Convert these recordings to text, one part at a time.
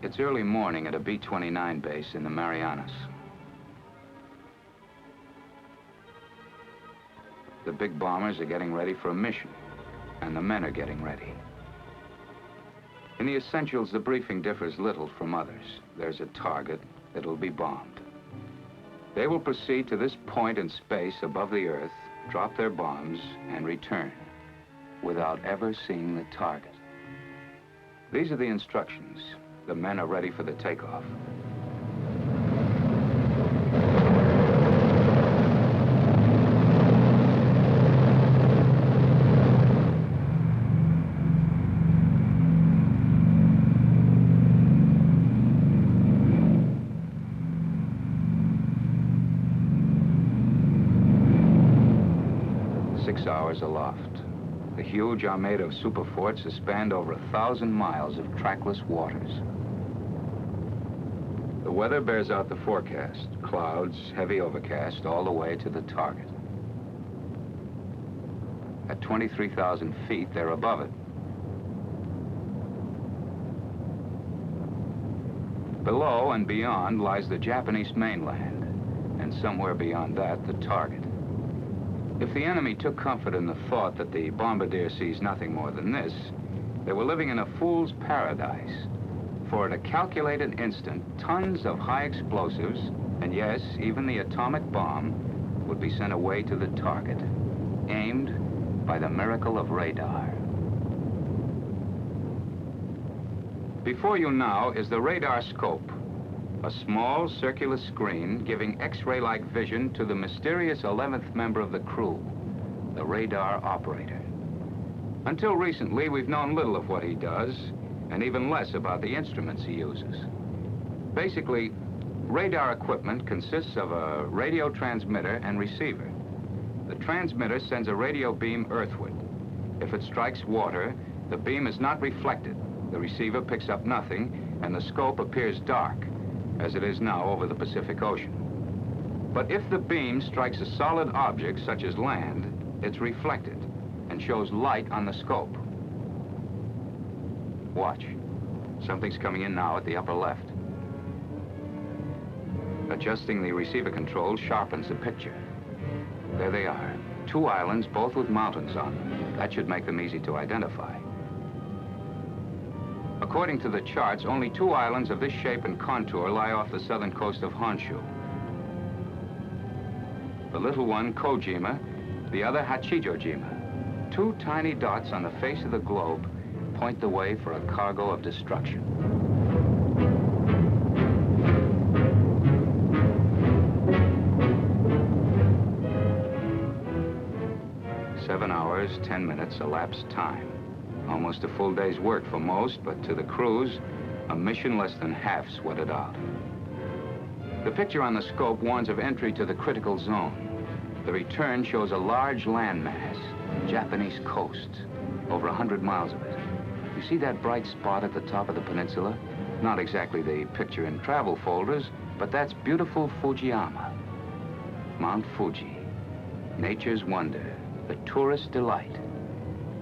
It's early morning at a B-29 base in the Marianas. The big bombers are getting ready for a mission, and the men are getting ready. In the essentials, the briefing differs little from others. There's a target that will be bombed. They will proceed to this point in space above the Earth, drop their bombs, and return without ever seeing the target. These are the instructions. The men are ready for the takeoff. Aloft. The huge armada of superforts is spanned over 1,000 miles of trackless waters. The weather bears out the forecast. Clouds, heavy overcast, all the way to the target. At 23,000 feet, they're above it. Below and beyond lies the Japanese mainland, and somewhere beyond that, the target. If the enemy took comfort in the thought that the bombardier sees nothing more than this, they were living in a fool's paradise. For at a calculated instant, tons of high explosives, and yes, even the atomic bomb, would be sent away to the target, aimed by the miracle of radar. Before you now is the radar scope, a small circular screen giving X-ray-like vision to the mysterious 11th member of the crew, the radar operator. Until recently, we've known little of what he does, and even less about the instruments he uses. Basically, radar equipment consists of a radio transmitter and receiver. The transmitter sends a radio beam earthward. If it strikes water, the beam is not reflected. The receiver picks up nothing, and the scope appears dark, as it is now over the Pacific Ocean. But if the beam strikes a solid object, such as land, it's reflected and shows light on the scope. Watch. Something's coming in now at the upper left. Adjusting the receiver control sharpens the picture. There they are. 2 islands, both with mountains on them. That should make them easy to identify. According to the charts, only 2 islands of this shape and contour lie off the southern coast of Honshu. The little one, Kojima, the other, Hachijojima. 2 tiny dots on the face of the globe point the way for a cargo of destruction. 7 hours, 10 minutes elapsed time. Almost a full day's work for most, but to the crews, a mission less than half sweated out. The picture on the scope warns of entry to the critical zone. The return shows a large landmass, Japanese coast, over 100 miles of it. You see that bright spot at the top of the peninsula? Not exactly the picture in travel folders, but that's beautiful Fujiyama. Mount Fuji, nature's wonder, the tourist delight.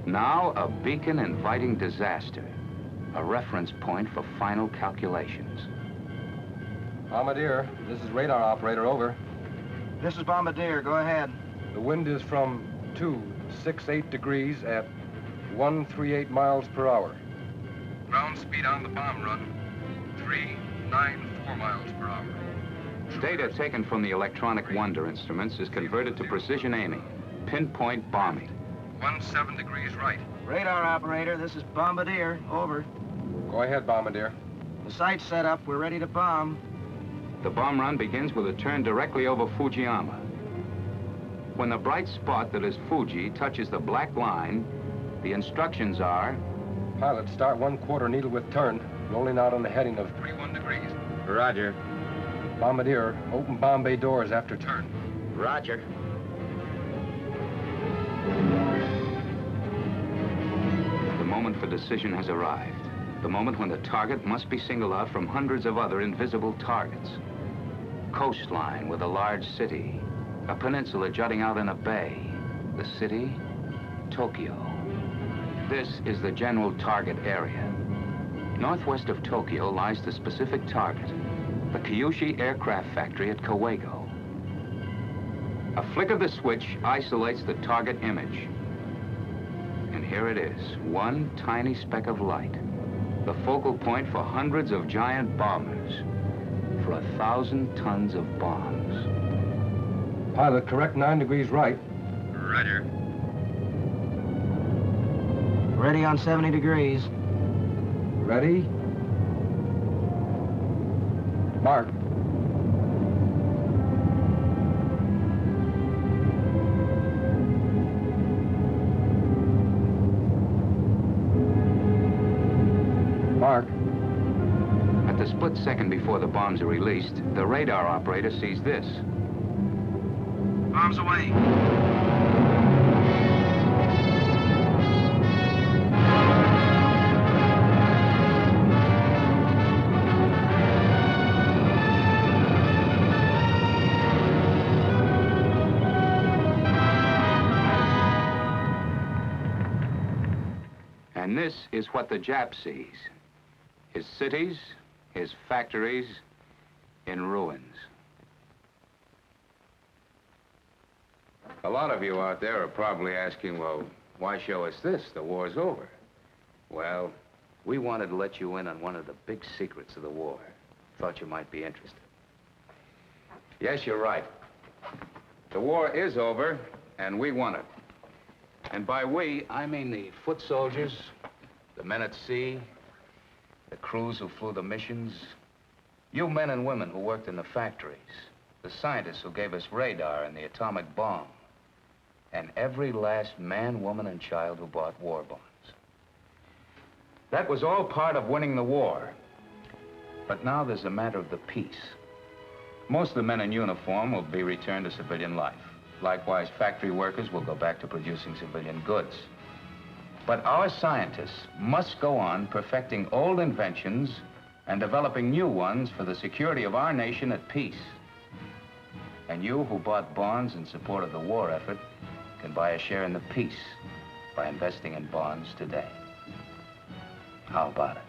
Now a beacon inviting disaster, a reference point for final calculations. Bombardier, this is radar operator, over. This is Bombardier, go ahead. The wind is from 268 degrees at 138 miles per hour. Ground speed on the bomb run, 394 miles per hour. Data taken from the electronic wonder instruments is converted to precision aiming, pinpoint bombing. 17 degrees right. Radar operator, this is Bombardier, over. Go ahead, Bombardier. The site's set up, we're ready to bomb. The bomb run begins with a turn directly over Fujiyama. When the bright spot that is Fuji touches the black line, the instructions are... Pilot, start 1/4 needle with turn, rolling out on the heading of 31 degrees. Roger. Bombardier, open bomb bay doors after turn. Roger. The moment for decision has arrived. The moment when the target must be singled out from hundreds of other invisible targets. Coastline with a large city. A peninsula jutting out in a bay. The city, Tokyo. This is the general target area. Northwest of Tokyo lies the specific target, the Kyushu Aircraft Factory at Kawagoe. A flick of the switch isolates the target image. And here it is, one tiny speck of light, the focal point for hundreds of giant bombers, for 1,000 tons of bombs. Pilot, correct 9 degrees right. Roger. Ready on 70 degrees. Ready? Mark. Mark. At the split second before the bombs are released, the radar operator sees this. Bombs away. And this is what the Jap sees. His cities, his factories, in ruins. A lot of you out there are probably asking, well, why show us this? The war's over. Well, we wanted to let you in on one of the big secrets of the war. Thought you might be interested. Yes, you're right. The war is over, and we won it. And by we, I mean the foot soldiers, the men at sea, the crews who flew the missions, you men and women who worked in the factories, the scientists who gave us radar and the atomic bomb, and every last man, woman, and child who bought war bonds. That was all part of winning the war. But now there's a matter of the peace. Most of the men in uniform will be returned to civilian life. Likewise, factory workers will go back to producing civilian goods. But our scientists must go on perfecting old inventions and developing new ones for the security of our nation at peace. And you who bought bonds in support of the war effort can buy a share in the peace by investing in bonds today. How about it?